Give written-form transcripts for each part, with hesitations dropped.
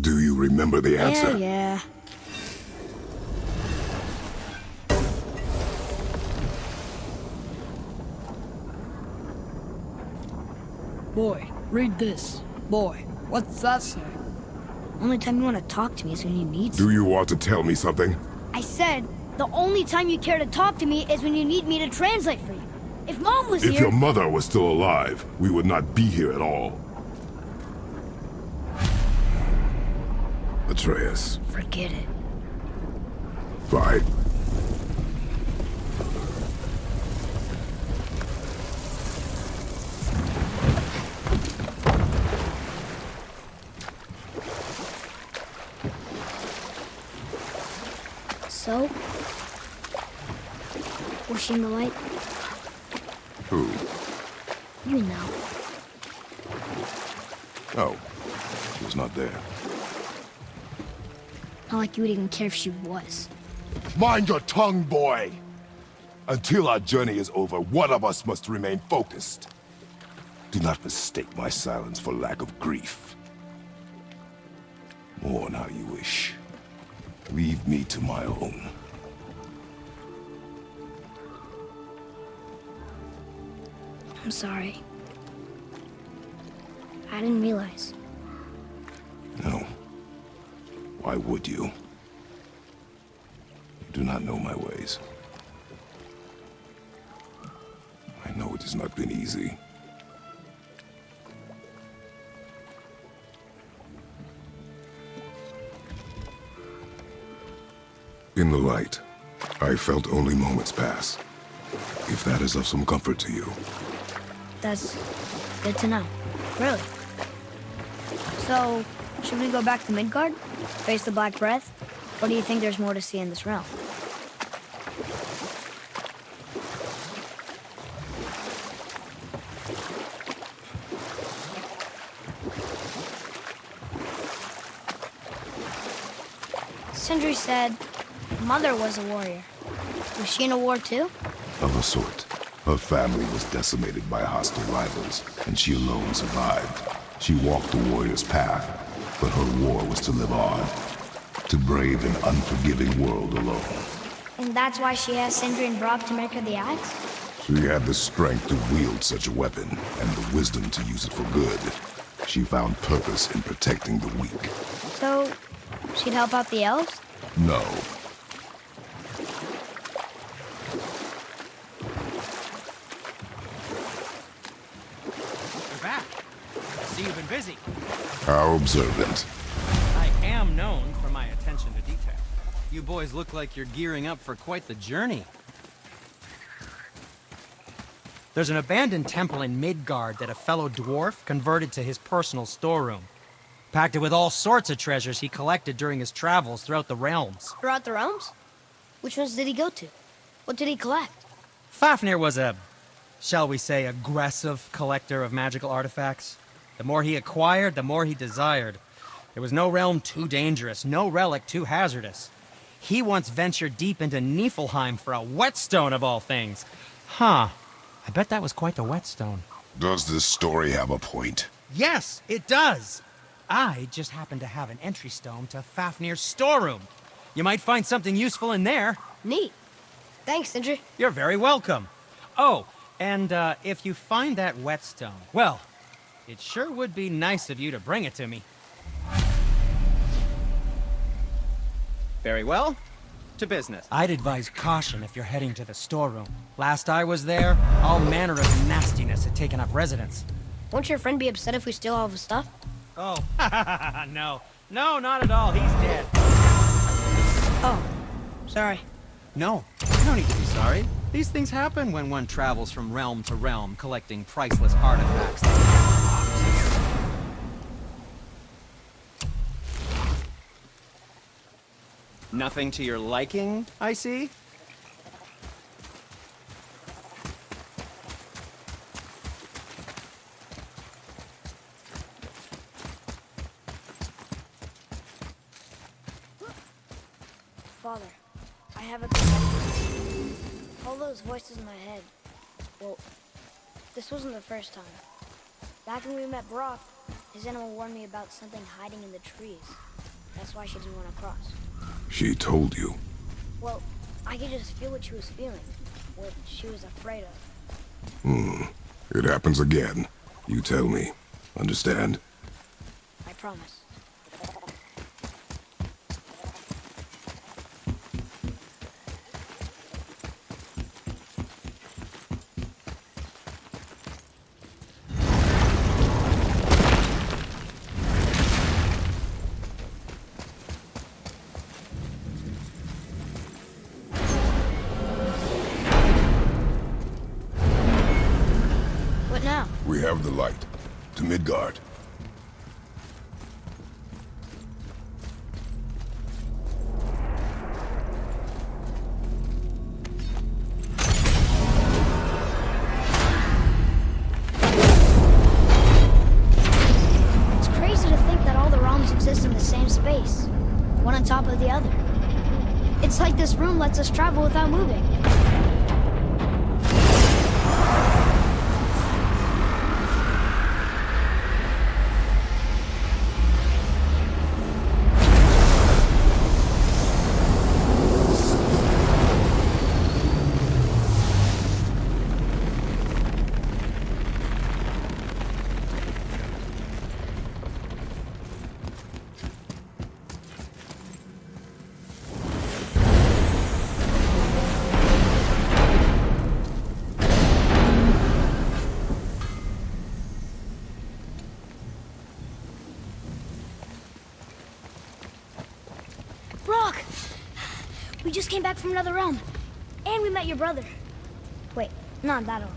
Do you remember the answer? Yeah. Boy, read this. Boy, what's that say? Only time you want to talk to me is when you need Do you want to tell me something? I said, the only time you care to talk to me is when you need me to translate for you. If Mom was If here... your mother was still alive, we would not be here at all. Atreus. Forget it. Fine. So? Was she in the light? Who? You know. Oh. She was not there. Not like you would even care if she was. Mind your tongue, boy! Until our journey is over, one of us must remain focused. Do not mistake my silence for lack of grief. Mourn how you wish. Leave me to my own. I'm sorry. I didn't realize. No. Why would you? You do not know my ways. I know it has not been easy. In the light, I felt only moments pass. If that is of some comfort to you. That's good to know. Really. So, should we go back to Midgard? Face the Black Breath? Or do you think there's more to see in this realm? Sindri said Mother was a warrior. Was she in a war too? Of a sort. Her family was decimated by hostile rivals, and she alone survived. She walked the warrior's path, but her war was to live on. To brave an unforgiving world alone. And that's why she asked Sindri and Brok to make her the axe? She had the strength to wield such a weapon, and the wisdom to use it for good. She found purpose in protecting the weak. So, she'd help out the elves? No. You're back. I see you've been busy. How observant. I am known for my attention to detail. You boys look like you're gearing up for quite the journey. There's an abandoned temple in Midgard that a fellow dwarf converted to his personal storeroom. Packed it with all sorts of treasures he collected during his travels throughout the realms. Throughout the realms? Which ones did he go to? What did he collect? Fafnir was a, shall we say, aggressive collector of magical artifacts. The more he acquired, the more he desired. There was no realm too dangerous, no relic too hazardous. He once ventured deep into Niflheim for a whetstone of all things. Huh. I bet that was quite the whetstone. Does this story have a point? Yes, it does. I just happen to have an entry stone to Fafnir's storeroom. You might find something useful in there. Neat. Thanks, Sindri. You're very welcome. Oh, and if you find that whetstone, well, it sure would be nice of you to bring it to me. Very well. To business. I'd advise caution if you're heading to the storeroom. Last I was there, all manner of nastiness had taken up residence. Won't your friend be upset if we steal all of his stuff? Oh, no. No, not at all. He's dead. Oh, sorry. No, you don't need to be sorry. These things happen when one travels from realm to realm, collecting priceless artifacts. Nothing to your liking, I see? Father, I have a question. All those voices in my head. Well, this wasn't the first time. Back when we met Brok, His animal warned me about something hiding in the trees. That's why she didn't want to cross. She told you. Well, I could just feel what she was feeling. What she was afraid of. It happens again. You tell me. Understand? I promise. What now? We have the light. To Midgard. It's crazy to think that all the realms exist in the same space, one on top of the other. It's like this room lets us travel without moving. Brok! We just came back from another realm. And we met your brother. Wait, not in that order.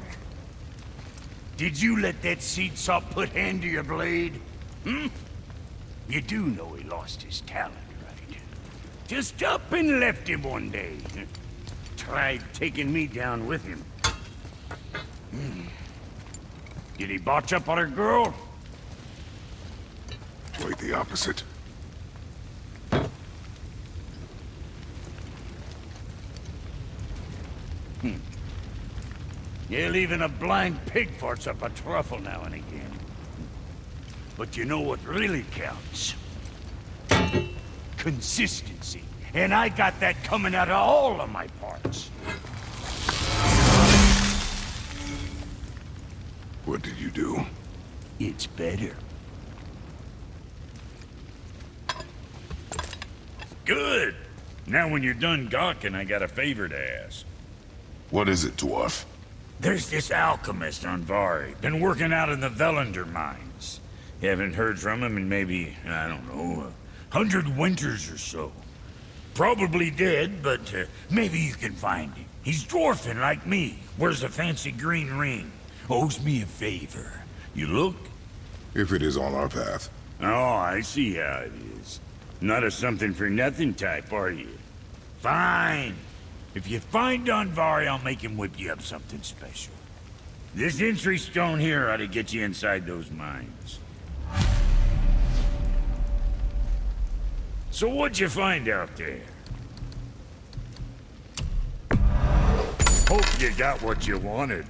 Did you let that seed sop put hand to your blade? You do know he lost his talent, right? Just up and left him one day. Tried taking me down with him. Did he botch up on her girl? Quite the opposite. Yeah, even a blind pig farts up a truffle now and again. But you know what really counts? Consistency. And I got that coming out of all of my parts. What did you do? It's better. Good! Now when you're done gawking, I got a favor to ask. What is it, dwarf? There's this alchemist on Vari, been working out in the Velander mines. Haven't heard from him in maybe, I don't know, 100 winters or so. Probably dead, but maybe you can find him. He's dwarfing like me, wears a fancy green ring, owes me a favor. You look? If it is on our path. Oh, I see how it is. Not a something-for-nothing type, are you? Fine. If you find Donvari, I'll make him whip you up something special. This entry stone here ought to get you inside those mines. So what'd you find out there? Hope you got what you wanted.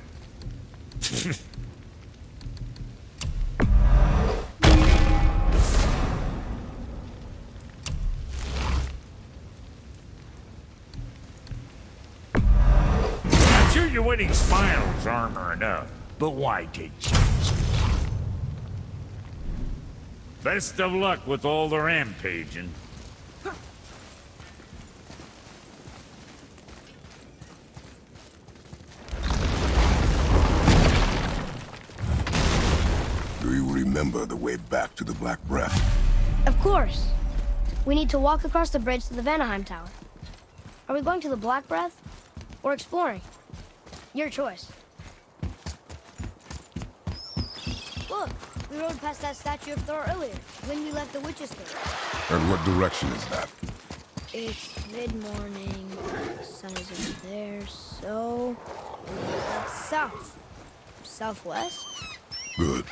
Your winning smile's armor enough, but why take chances? Best of luck with all the rampaging. Do you remember the way back to the Black Breath? Of course. We need to walk across the bridge to the Vanaheim Tower. Are we going to the Black Breath or exploring? Your choice. Look, we rode past that statue of Thor earlier, when we left the witch's cave. And what direction is that? It's mid-morning, the sun is over there, so... that's south. Southwest? Good.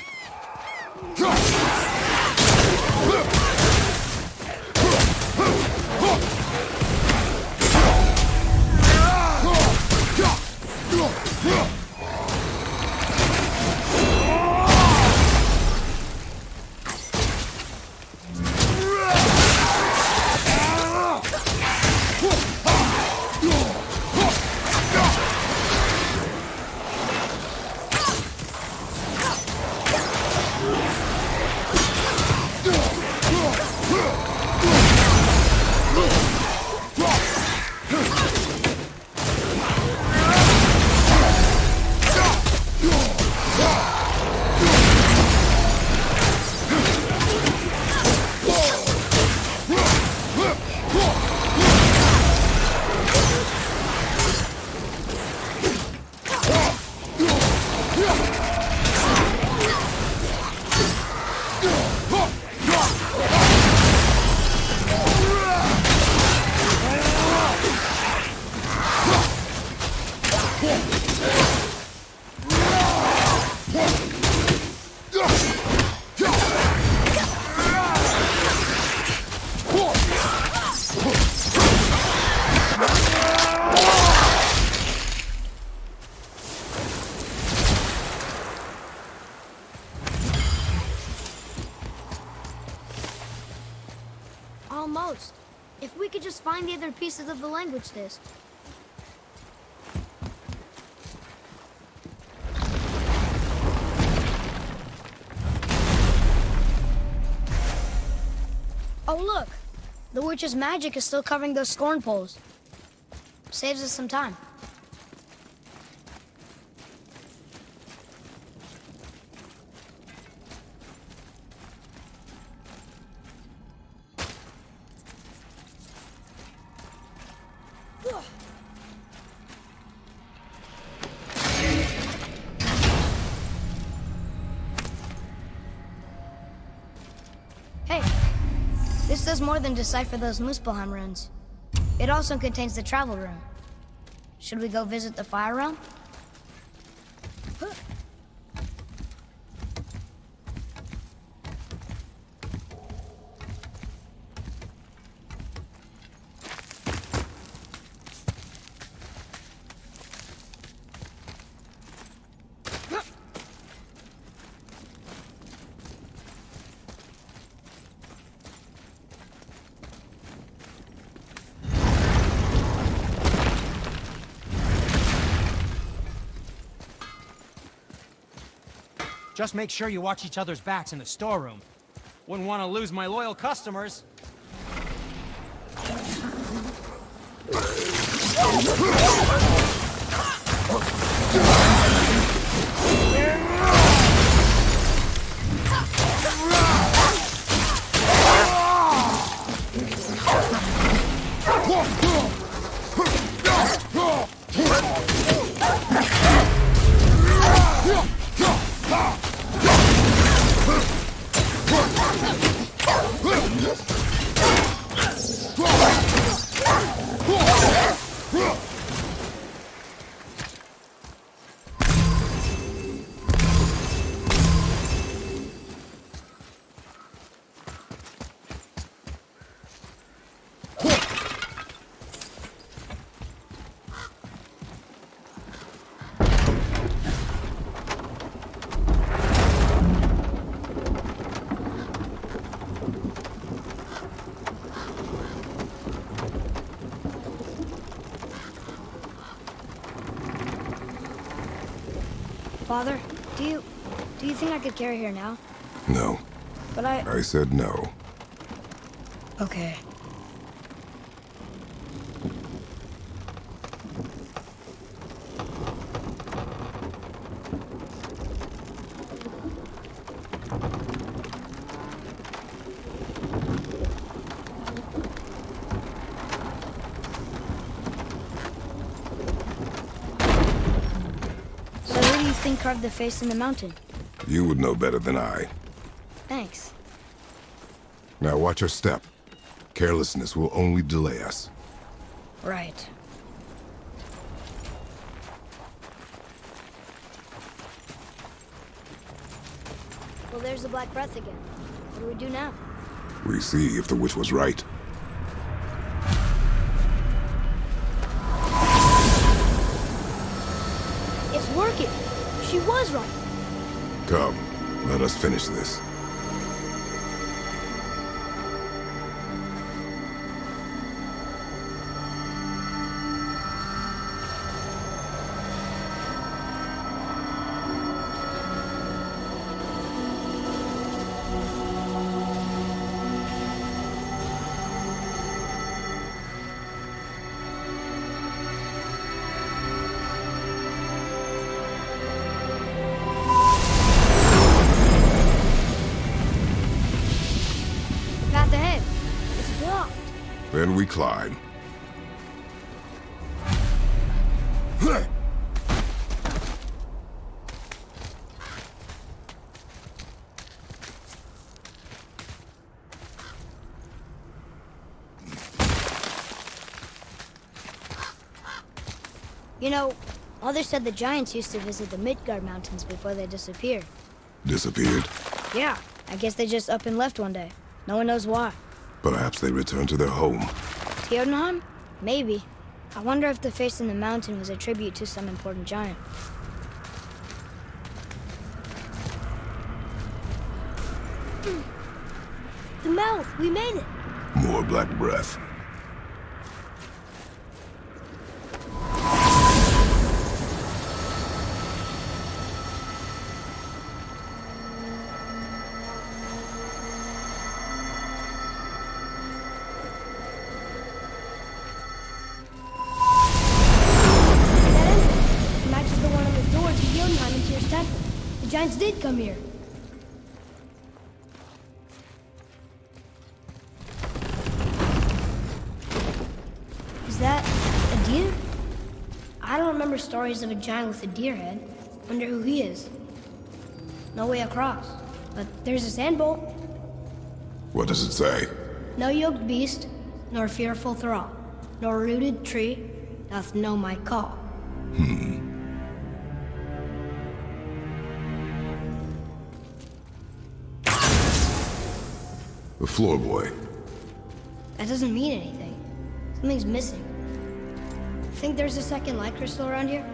most. If we could just find the other pieces of the language disc. Oh, look! The witch's magic is still covering those scorn poles. Saves us some time. Hey, this does more than decipher those Muspelheim runes. It also contains the travel room. Should we go visit the Fire Realm? Just make sure you watch each other's backs in the storeroom. Wouldn't want to lose my loyal customers. Father, do you think I could carry her now? No. But I said no. Okay. Carved the face in the mountain. You would know better than I. Thanks. Now watch your step. Carelessness will only delay us. Right. Well, there's the Black Breath again. What do we do now? We see if the witch was right. It's working! She was right! Come, let us finish this. Then we climb. You know, Mother said the giants used to visit the Midgard mountains before they disappeared. Disappeared? Yeah, I guess they just up and left one day. No one knows why. Perhaps they returned to their home. Jotunheim? Maybe. I wonder if the face in the mountain was a tribute to some important giant. The mouth! We made it! More black breath. Matches the one on the door to Jotunheim and Tyr's temple. The giants did come here. Is that a deer? I don't remember stories of a giant with a deer head. Wonder who he is. No way across. But there's a sand bolt. What does it say? No yoked beast, nor fearful thrall, nor rooted tree doth know my call. The floor boy. That doesn't mean anything. Something's missing. Think there's a second light crystal around here?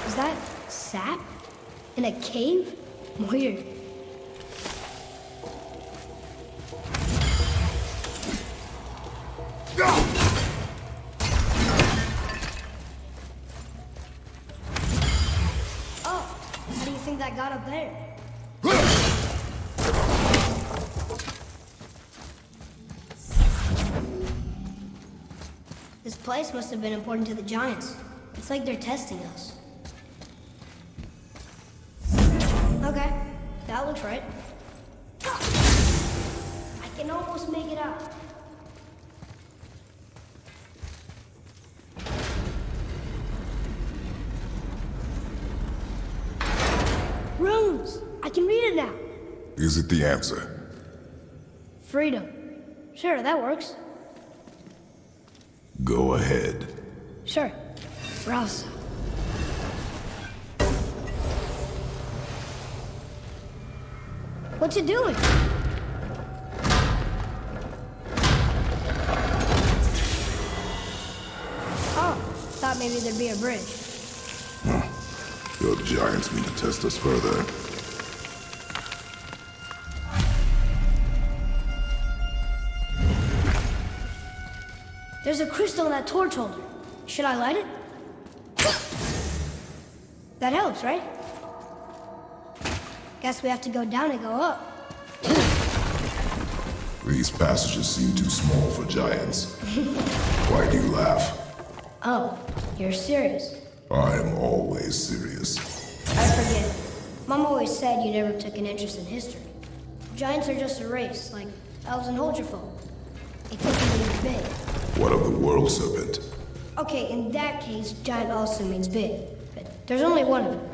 Is that sap? In a cave? Weird. Oh, how do you think that got up there? This place must have been important to the giants. It's like they're testing us. Okay, that looks right. I can almost make it out. Runes! I can read it now. Is it the answer? Freedom. Sure, that works. Go ahead. Sure. Rouse. What's it doing? Oh, thought maybe there'd be a bridge. Your giants need to test us further. There's a crystal in that torch holder. Should I light it? That helps, right? Guess we have to go down and go up. These passages seem too small for giants. Why do you laugh? Oh, you're serious. I am always serious. I forget. Mom always said you never took an interest in history. Giants are just a race, like elves and Holgerfolk. It takes them to be big. What of the world serpent? Okay, in that case, giant also means big. But there's only one of them.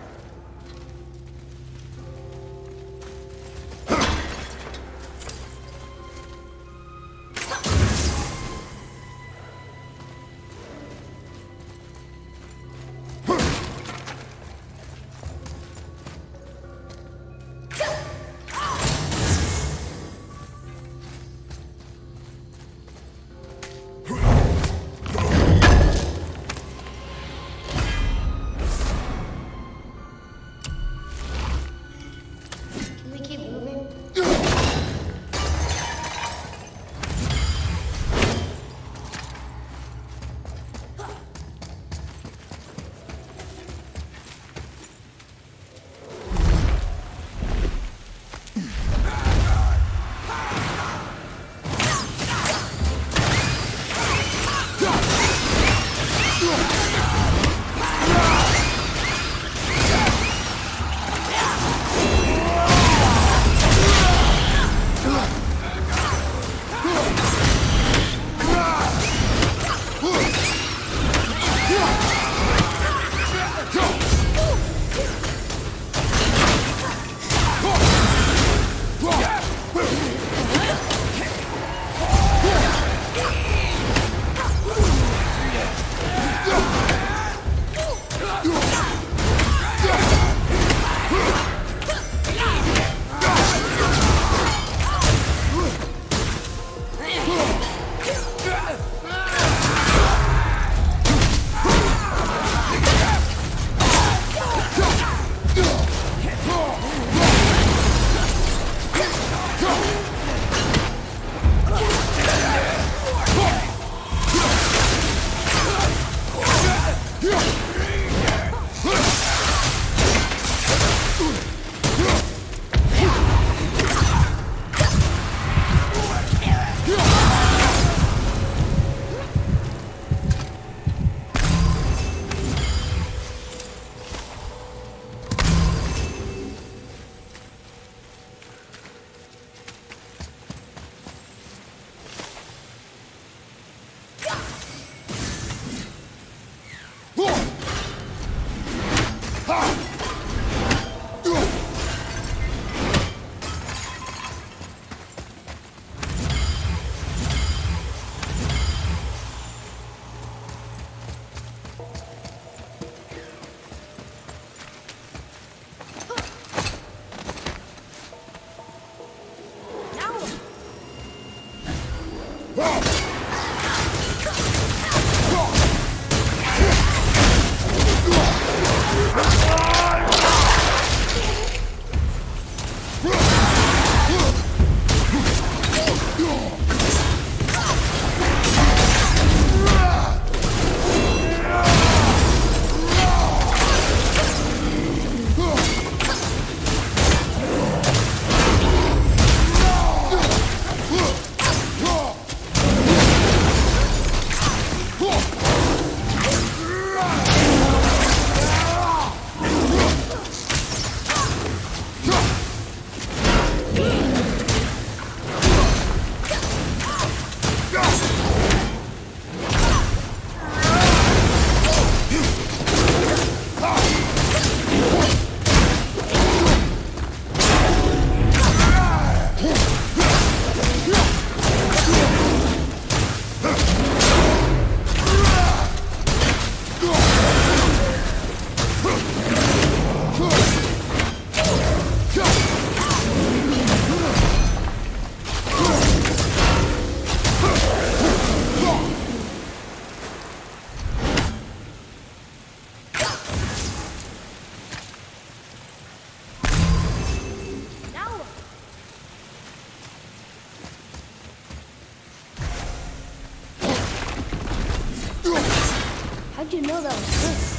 How'd you know that was her?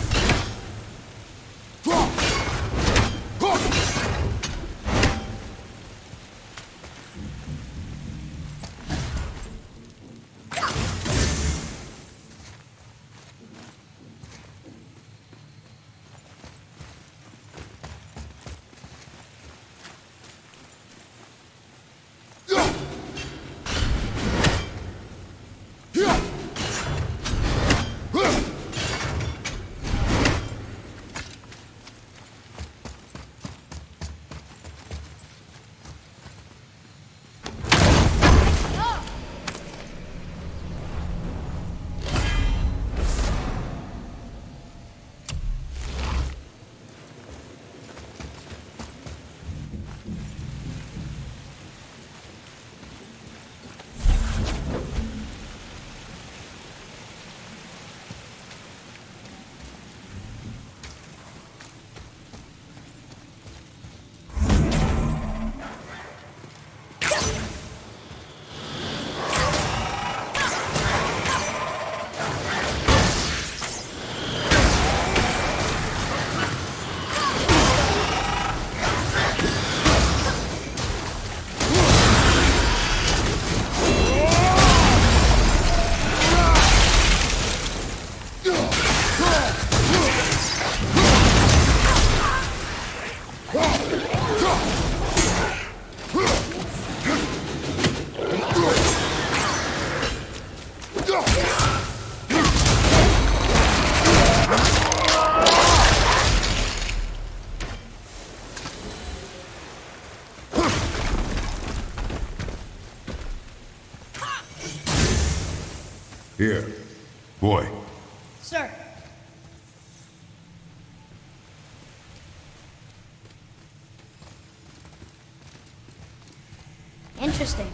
Here. Boy. Sir. Interesting.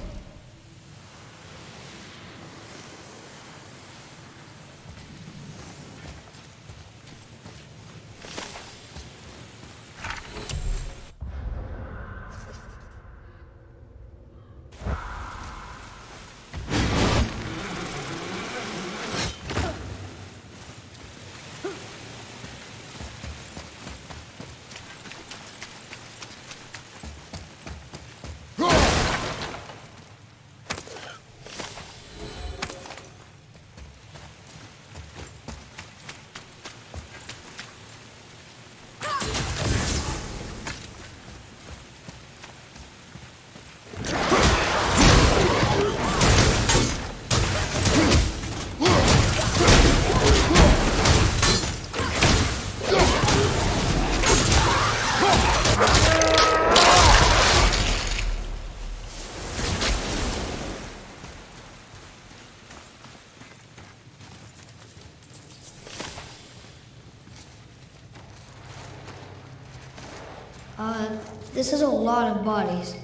This is a lot of bodies.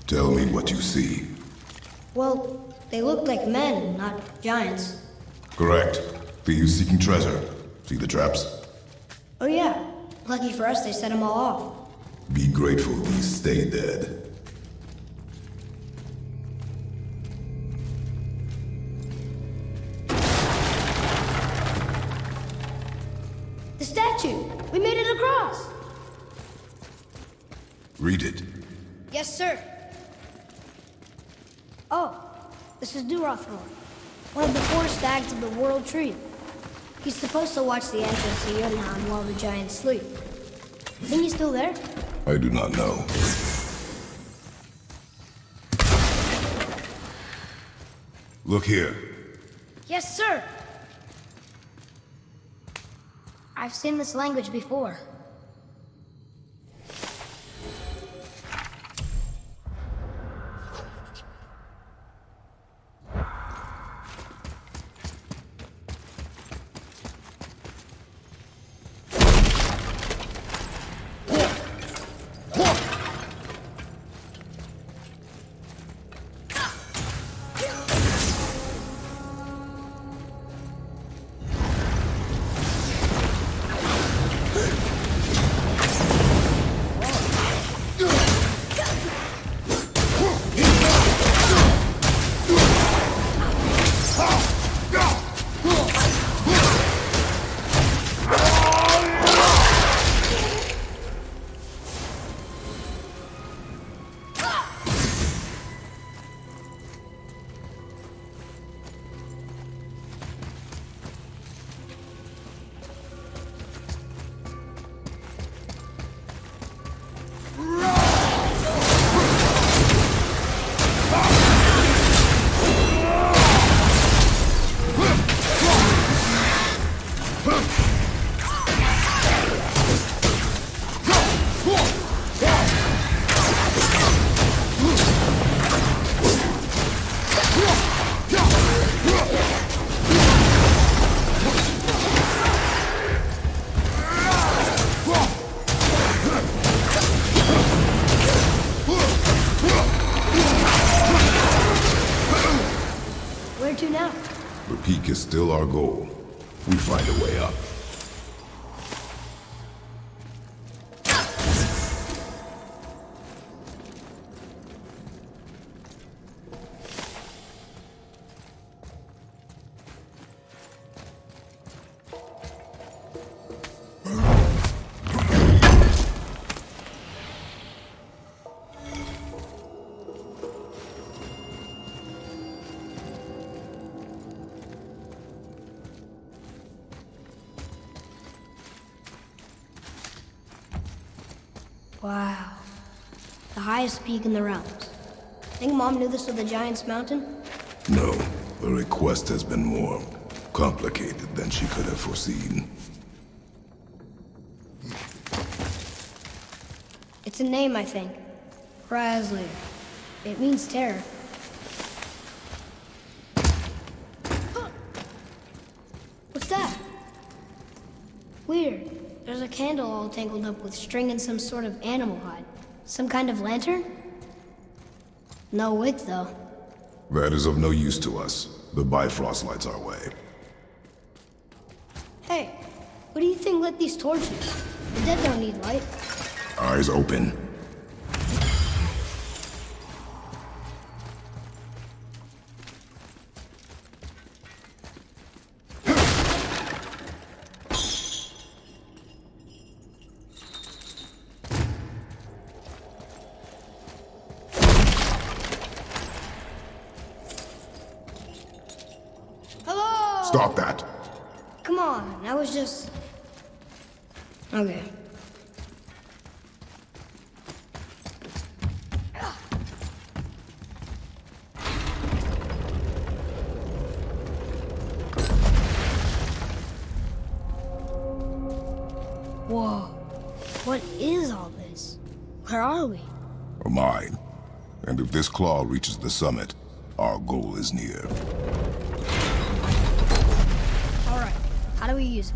Tell me what you see. Well, they look like men, not giants. Correct. Thieves seeking treasure. See the traps? Oh yeah. Lucky for us, they set them all off. Be grateful these stay dead. The statue! We made it across! Read it. Yes, sir. Oh, this is Durothor, one of the 4 stags of the World Tree. He's supposed to watch the entrance to Jotunheim while the giants sleep. Think he's still there? I do not know. Look here. Yes, sir! I've seen this language before. Is still our goal. We find a way up. Wow. The highest peak in the realms. Think Mom knew this was the Giant's Mountain? No. The request has been more complicated than she could have foreseen. It's a name, I think. Razzler. It means terror. What's that? Weird. There's a candle all tangled up with string and some sort of animal hide. Some kind of lantern? No wick, though. That is of no use to us. The Bifrost lights our way. Hey, what do you think lit these torches? The dead don't need light. Eyes open. Stop that. Come on, I was just... Okay. Whoa. What is all this? Where are we? A mine. And if this claw reaches the summit, our goal is near. All right. How do we use it?